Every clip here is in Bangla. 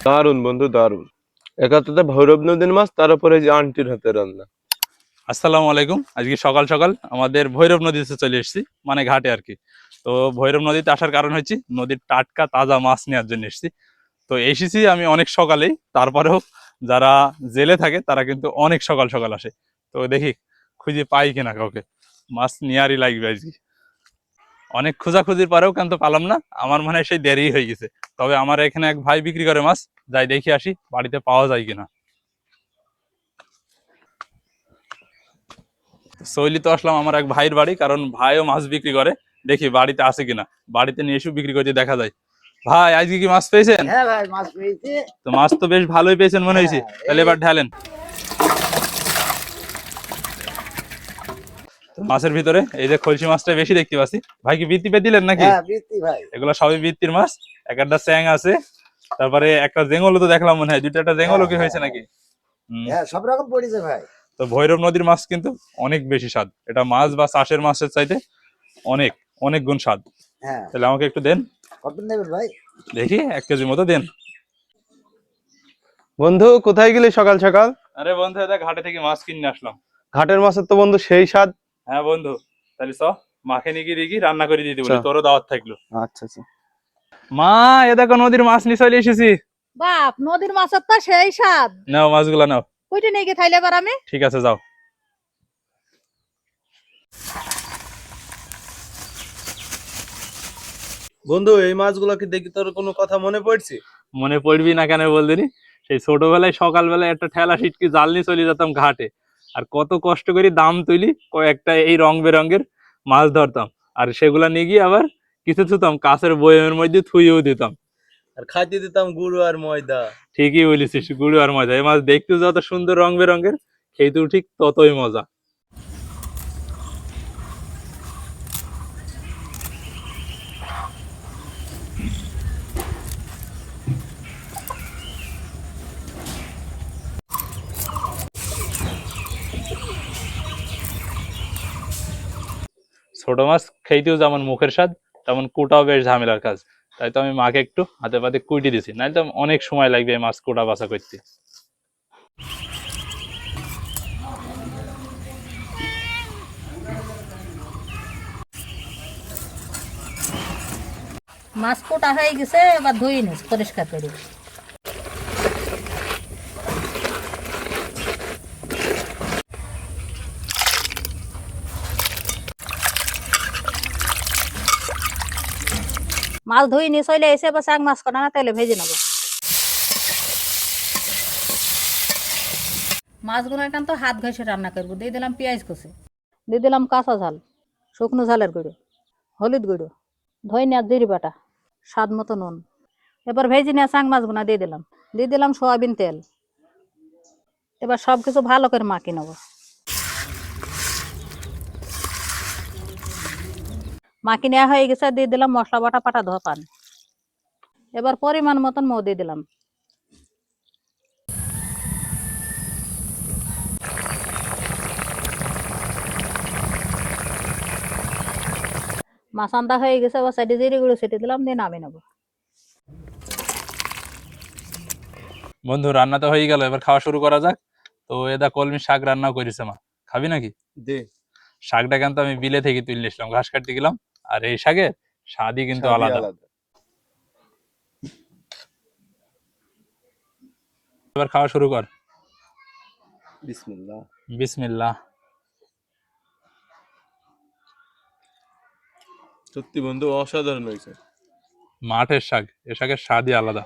দারুন বন্ধু দারুন। একাত্তরে ভৈরব নদীর মাছ, তার উপরে যে আন্টির হাতে রান্না। আসসালামু আলাইকুম। আজকে সকাল সকাল আমাদের ভৈরব নদীতে চলে এসেছি, মানে ঘাটে আর কি। তো ভৈরব নদীতে আসার কারণ হচ্ছে নদীর টাটকা তাজা মাছ নেওয়ার জন্য এসেছি। তো এসেছি আমি অনেক সকালেই, তারপরেও যারা জেলে থাকে তারা কিন্তু অনেক সকাল সকাল আসে। তো দেখি খুঁজে পাই কিনা কাউকে, মাছ নেওয়ারই লাগবে আজকে। অনেক খোঁজাখুঁজির পরেও কিন্তু পালাম না, আমার মনে হয় সেই দেরি হয়ে গেছে। তবে আমার এখানে এক ভাই বিক্রি করে মাছ, যাই দেখি আসি বাড়িতে পাওয়া যায় কিনা। সৈলি তো আসলাম আমার এক ভাইয়ের বাড়ি, কারণ ভাইও মাছ বিক্রি করে। দেখি বাড়িতে আছে কিনা, বাড়িতে নিয়ে এসে বিক্রি করতে দেখা যায়। ভাই আজকে কি মাছ পেয়েছেন? হ্যাঁ ভাই, মাছ পেয়েছি। তো মাছ তো বেশ ভালোই পেয়েছেন মনে হয়েছে। হ্যাঁ, তাহলে এবার ঢালেন। তো মাছের ভিতরে এই যে খলসি মাছটা বেশি দেখতে পাচ্ছি। ভাই কি বৃত্তি পে দিলেন নাকি? হ্যাঁ বৃত্তি ভাই। এগুলো সবই বৃত্তির মাছ। একটা চ্যাং আছে, তারপরে একটা জেঙ্গলও তো দেখলাম মনে হয়, দুইটা একটা জেঙ্গলও কি হয়েছে নাকি? হ্যাঁ সব রকম পড়েছে ভাই। তো ভৈরব নদীর মাছ কিন্তু অনেক বেশি স্বাদ, এটা মাছ বা চাষের মাছের চাইতে অনেক অনেক গুণ স্বাদ। হ্যাঁ, তাহলে আমাকে একটু দেন। কত নেবেন ভাই? দেখি 1 কেজি মতো দেন। বন্ধু কোথায় গেলি সকাল সকাল? আরে বন্ধু, এটা ঘাটে থেকে মাছ কিনে আসলাম। ঘাটের মাছের তো বন্ধু সেই স্বাদ। হ্যাঁ বন্ধু, তাহলে মাকে নিয়ে গিয়ে দেখি রান্না করে দিতে বলি, আচ্ছা তোরও দাওয়াত থাকলো। আচ্ছা আচ্ছা। মা, এ দেখো নদীর মাছ নিয়ে চলে এসেছি। বাপ, নদীর মাছের তো সেই স্বাদ। নাও মাছগুলা নাও। কইটা নিয়ে গিয়ে খাইলে এবার আমি। ঠিক আছে যাও। বন্ধু এই মাছগুলো কি দেখি তোর কোনো কথা মনে পড়ছে? মনে পড়বি না কেন বলদিনি? সেই ছোটবেলায় সকালবেলায় একটা ঠেলা সিটকি জাল নিয়ে চলে যেতাম ঘাটে, আর কত কষ্ট করে দাম তুলি কয়েকটা এই রং বেরঙের মাছ ধরতাম, আর সেগুলা নিয়ে গিয়ে আবার কিছু থুতাম কাছের বয়মের মধ্যে থুইও দিতাম। আর খাইতে দিতাম গুঁড়ো আর ময়দা। ঠিকই বলেছিস, গুঁড়ো আর মজা। এই মাছ দেখতেও যত সুন্দর রং বেরঙের, খেতেও ঠিক ততই মজা। ছোট মাছ খেতেও যেমন মুখের স্বাদ, তেমন কুটাও বেশ ঝামেলার কাজ। তাই তো আমি মাকে একটু হাতে পাতে কুইটি দিছি, নাহলে তো অনেক সময় লাগবে এই মাছ কুটা বাছা করতে। মাছ কোটা হয়ে গেছে, এবার ধুই নিস পরিষ্কার করে। মাছ ধুই নিস, হইলে এসে এবার শাক মাছ কটা না তাহলে ভেজে নেবো। মাছগুলো এখান তো হাত ঘষে রান্না করবো। দিয়ে দিলাম পেঁয়াজ কষে, দিয়ে দিলাম কাঁচা ঝাল, শুকনো ঝালের গুঁড়ো, হলুদ গুঁড়ো, ধনিয়া জিরে বাটা, স্বাদ মতো নুন। এবার ভেজে নিয়ে শাক মাছগুলো দিয়ে দিলাম সয়াবিন তেল। এবার সব কিছু ভালো করে মাখিয়ে নেবো। মাখিয়ে নেওয়া হয়ে গেছে, দিয়ে দিলাম মশলা বাটা পাটা ধোয়া পান। এবার পরিমাণ মতন মৌ দিয়ে দিলাম। মাছ আন্দা হয়ে গেছে, এবার সাইডে জিরে গুঁড়ো ছেটে দিলাম, দিয়ে নামিয়ে নেবো। বন্ধু রান্না তো হয়ে গেল, এবার খাওয়া শুরু করা যাক। তো এটা কলমি শাক রান্না করেছে মা, খাবি নাকি? দে। শাকটা কিন্তু আমি বিলে থেকে তুলে নিয়েছিলাম, ঘাস কাটতে গেলাম। আর এই শাকের স্বাদই কিন্তু স্বাদই আলাদা। আলাদা। এবার খাওয়া শুরু কর। বিসমিল্লাহ। বিসমিল্লাহ। সত্যি বন্ধু অসাধারণ হয়েছে। মাঠের শাক, এ শাকের স্বাদই আলাদা।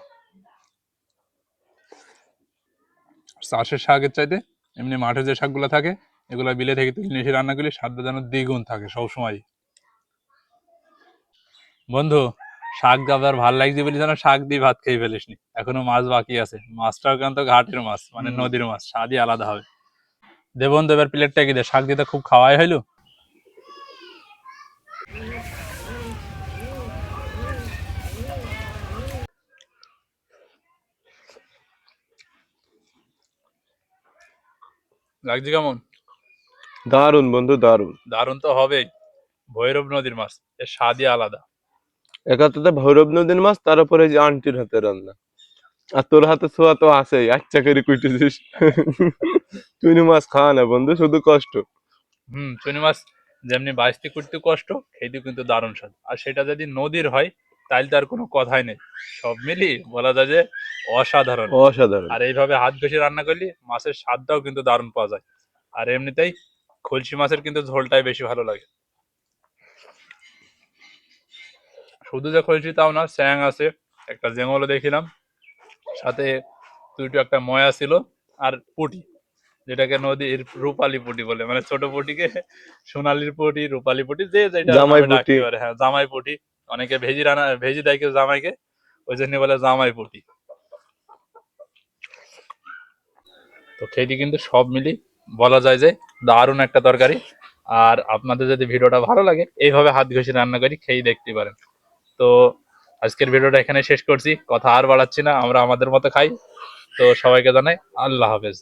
চাষের শাকের চাইতে এমনি মাঠে যে শাকগুলো থাকে, এগুলো বিলে থেকে তুলে নিয়ে এসে রান্না করলে স্বাদটা যেন দ্বিগুণ থাকে সবসময়। বন্ধু, শাক গাবার ভাল লাগছে বলি যেন শাক দিয়ে ভাত খেয়ে ফেলিসনি, এখনো মাছ বাকি আছে। মাছটাও কিন্তু ঘাটের মাছ, মানে নদীর মাছ, স্বাদই আলাদা হবে। দে বন্ধু, এবার প্লেটটা কি দে, শাক দিতে খুব খাওয়াই হইলো। লাগছে কেমন? দারুন বন্ধু দারুন। দারুণ তো হবেই, ভৈরব নদীর মাছ, এর স্বাদই আলাদা। একাত্তরে ভৈরব নদীর মাছ, তার উপরে যে আন্টির হাতে রান্না। আর তোর হাতে ছোঁয়া তো আছেই, আচ্ছা করে কুইটেছিস। চুনি মাছ খাওয়া না বন্ধু, শুধু কষ্ট। চুনি মাছ যেমনি বাইশটি করতে কষ্ট, খেতে কিন্তু দারুণ স্বাদ। আর সেটা যদি নদীর হয় তাহলে তার কোনো কথাই নেই, সব মিলি বলা যায় যে অসাধারণ। অসাধারণ। আর এইভাবে হাত ঘষে রান্না করলে মাছের স্বাদটাও কিন্তু দারুণ পাওয়া যায়। আর এমনিতেই খলসি মাছের কিন্তু ঝোলটাই বেশি ভালো লাগে। শুধু যে খলসি তাও না, স্যাং আছে, একটা জেঙলও দেখিলাম, সাথে দুটো একটা ময়া ছিল, আর পুঁটি, যেটাকে নদীর রূপালী পুঁটি বলে, মানে ছোট পুঁটিকে সোনালীর পুঁটি, রূপালী পুঁটি, যে যেটা জামাই নামে পুঁটি। ডাকতে পারে। হ্যাঁ, জামাই পুঁটি। অনেকে ভেজি দেয় কেউ জামাইকে, ওই জন্য বলে জামাই পুঁটি। তো খেতে কিন্তু সব মিলি বলা যায় যে দারুণ একটা তরকারি। আর আপনাদের যদি ভিডিওটা ভালো লাগে, এইভাবে হাত ঘষে রান্না করি খেয়ে দেখতে পারেন। তো আজকের ভিডিওটা এখানে শেষ করছি, কথা আর বাড়াচ্ছি না, আমরা আমাদের মতো খাই। তো সবাইকে জানাই আল্লাহ হাফেজ।